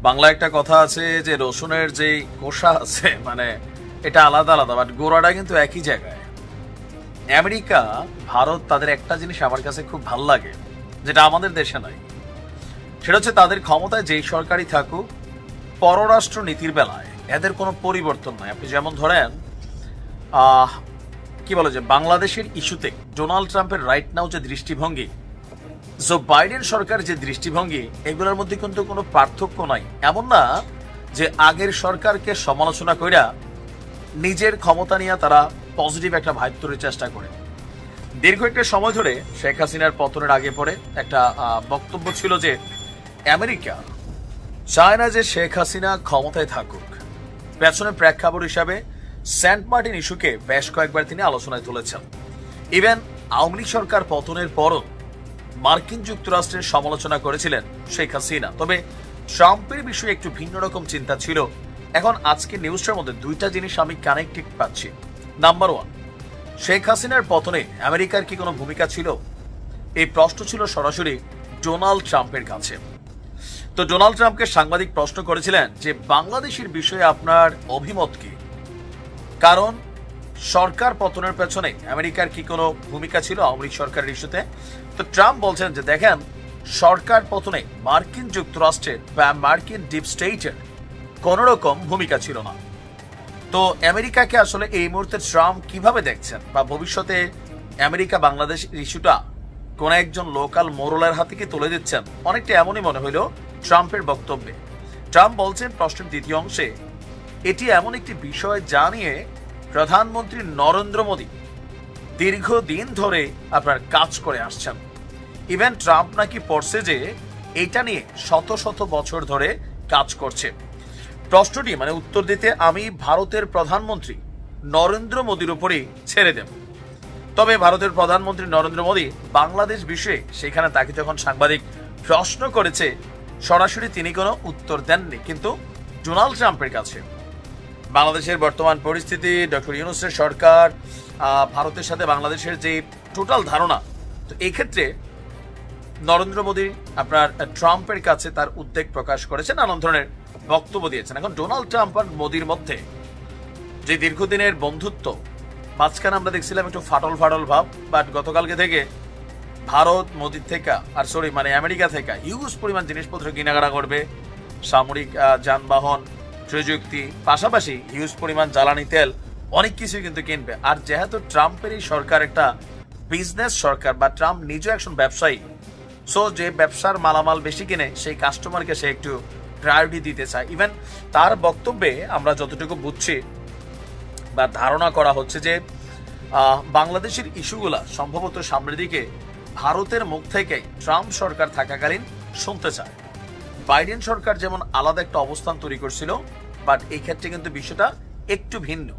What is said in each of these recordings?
বাংলা একটা কথা আছে যে রসুনের যে কোষা আছে মানে এটা আলাদা আলাদা, বাট গোড়াটা কিন্তু একই জায়গায়। আমেরিকা, ভারত, তাদের একটা জিনিস আমার কাছে খুব ভাল লাগে, যেটা আমাদের দেশে নাই। সেটা হচ্ছে তাদের ক্ষমতায় যেই সরকারই থাকুক, পররাষ্ট্র নীতির বেলায় এদের কোনো পরিবর্তন নাই। আপনি যেমন ধরেন কি বলে যে বাংলাদেশের ইস্যুতে ডোনাল্ড ট্রাম্পের রাইট নাও যে দৃষ্টিভঙ্গি, জো বাইডেন সরকার যে দৃষ্টিভঙ্গি, এগুলোর মধ্যে কিন্তু কোনো পার্থক্য নাই। এমন না যে আগের সরকারকে সমালোচনা কইরা নিজের ক্ষমতা নিয়ে তারা পজিটিভ একটা ভাইব তৈরির চেষ্টা করে। দীর্ঘ একটা সময় ধরে শেখ হাসিনার পতনের আগে পরে একটা বক্তব্য ছিল যে আমেরিকা চায় না যে শেখ হাসিনা ক্ষমতায় থাকুক। পেছনে প্রেক্ষাপট হিসাবে সেন্ট মার্টিন ইস্যুকে বেশ কয়েকবার তিনি আলোচনায় তুলেছেন। ইভেন আওয়ামী লীগ সরকার পতনের পরও মার্কিন যুক্তরাষ্ট্রের সমালোচনা করেছিলেন শেখ হাসিনা। তবে ট্রাম্পের বিষয়ে একটু ভিন্ন রকম চিন্তা ছিল। এখন আজকে নিউজটার মধ্যে দুইটা জিনিস আমি কানেক্টেড পাচ্ছি। নাম্বার ওয়ান, শেখ হাসিনার পতনে আমেরিকার কি কোনো ভূমিকা ছিল? এই প্রশ্ন ছিল সরাসরি ডোনাল্ড ট্রাম্পের কাছে। তো ডোনাল্ড ট্রাম্পকে সাংবাদিক প্রশ্ন করেছিলেন যে বাংলাদেশের বিষয়ে আপনার অভিমত কি, কারণ সরকার পতনের পেছনে আমেরিকার কি কোনো ভূমিকা ছিল আওয়ামী লীগ সরকারের ইস্যুতে? তো ট্রাম্প বলছেন যে দেখেন, সরকার পতনে মার্কিন যুক্তরাষ্ট্রের বা মার্কিন ডিপ স্টেটের কোন রকম ভূমিকা ছিল না। তো আমেরিকাকে আসলে এই মুহূর্তে ট্রাম্প কিভাবে দেখছেন, বা ভবিষ্যতে আমেরিকা বাংলাদেশ ইস্যুটা কোন একজন লোকাল মোরলের হাতে কি তুলে দিচ্ছেন? অনেকটা এমনই মনে হইল ট্রাম্পের বক্তব্যে। ট্রাম্প বলছেন প্রশ্নের দ্বিতীয় অংশে, এটি এমন একটি বিষয় যা নিয়ে প্রধানমন্ত্রী নরেন্দ্র মোদী দীর্ঘদিন ধরে আপনার কাজ করে আসছেন। ইভেন ট্রাম্প নাকি পড়ছে যে এটা নিয়ে শত শত বছর ধরে কাজ করছে। প্রশ্নটি মানে উত্তর দিতে আমি ভারতের প্রধানমন্ত্রী নরেন্দ্র মোদীর উপরেই ছেড়ে দেব। তবে ভারতের প্রধানমন্ত্রী নরেন্দ্র মোদী বাংলাদেশ বিষয়ে সেখানে তাকে যখন সাংবাদিক প্রশ্ন করেছে, সরাসরি তিনি কোনো উত্তর দেননি। কিন্তু ডোনাল্ড ট্রাম্পের কাছে বাংলাদেশের বর্তমান পরিস্থিতি, ডক্টর ইউনূসের সরকার, ভারতের সাথে বাংলাদেশের যে টোটাল ধারণা, তো এই ক্ষেত্রে নরেন্দ্র মোদী আপনার ট্রাম্পের কাছে তার উদ্বেগ প্রকাশ করেছেন, নানান ধরনের বক্তব্য দিয়েছেন। এখন ডোনাল্ড ট্রাম্প আর মোদীর মধ্যে যে দীর্ঘদিনের বন্ধুত্ব, মাঝখানে আমরা দেখছিলাম একটু ফাটল ফাটল ভাব, বাট গতকালকে থেকে ভারত মোদীর থেকে আমেরিকা থেকে হিউজ পরিমাণ জিনিসপত্র কেনাকাটা করবে, সামরিক যানবাহন, প্রযুক্তি, পাশাপাশি হিউজ পরিমাণ জ্বালানি তেল, অনেক কিছু কিন্তু কিনবে। আর যেহেতু ট্রাম্পের এই সরকার একটা বিজনেস সরকার, বা ট্রাম্প নিজে একজন ব্যবসায়ী, সো যে ব্যবসার মালামাল বেশি কিনে সেই কাস্টমারকে সে একটু প্রায়োরিটি দিতে চায়। ইভেন তার বক্তব্যে আমরা যতটুকু বুঝছি বা ধারণা করা হচ্ছে যে বাংলাদেশের ইস্যুগুলা সম্ভবত সামনের দিকে ভারতের মুখ থেকে ট্রাম্প সরকার থাকাকালীন শুনতে চায়। বাইডেন সরকার যেমন আলাদা একটা অবস্থান তৈরি করছিল, বাট এই ক্ষেত্রে কিন্তু বিষয়টা একটু ভিন্ন।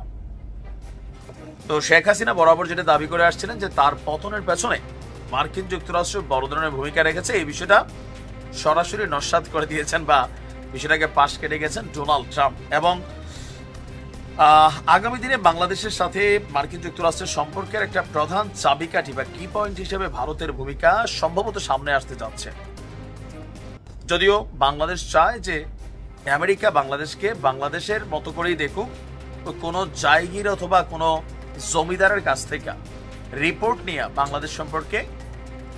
তো শেখ হাসিনা বরাবর যেটা দাবি করে আসছিলেন যে তার পতনের পেছনে মার্কিন যুক্তরাষ্ট্র বড় ধরনের ভূমিকা রেখেছে, এই বিষয়টা সরাসরি নস্যাৎ করে দিয়েছেন বা বিষয়টাকে পাশ কেটে গেছেন ডোনাল্ড ট্রাম্প। এবং আগামী দিনে বাংলাদেশের সাথে মার্কিন যুক্তরাষ্ট্রের সম্পর্কের একটা প্রধান চাবিকাঠি বা কি পয়েন্ট হিসেবে ভারতের ভূমিকা সম্ভবত সামনে আসতে যাচ্ছে। যদিও বাংলাদেশ চায় যে আমেরিকা বাংলাদেশকে বাংলাদেশের মতো করেই দেখুক, কোনো জায়গির অথবা কোনো জমিদারের কাছ থেকে রিপোর্ট নিয়ে বাংলাদেশ সম্পর্কে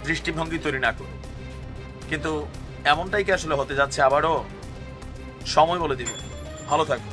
দৃষ্টিভঙ্গি তৈরি না করুক। কিন্তু এমনটাই কি আসলে হতে যাচ্ছে? আবারও সময় বলে দিবে। ভালো থাকুন।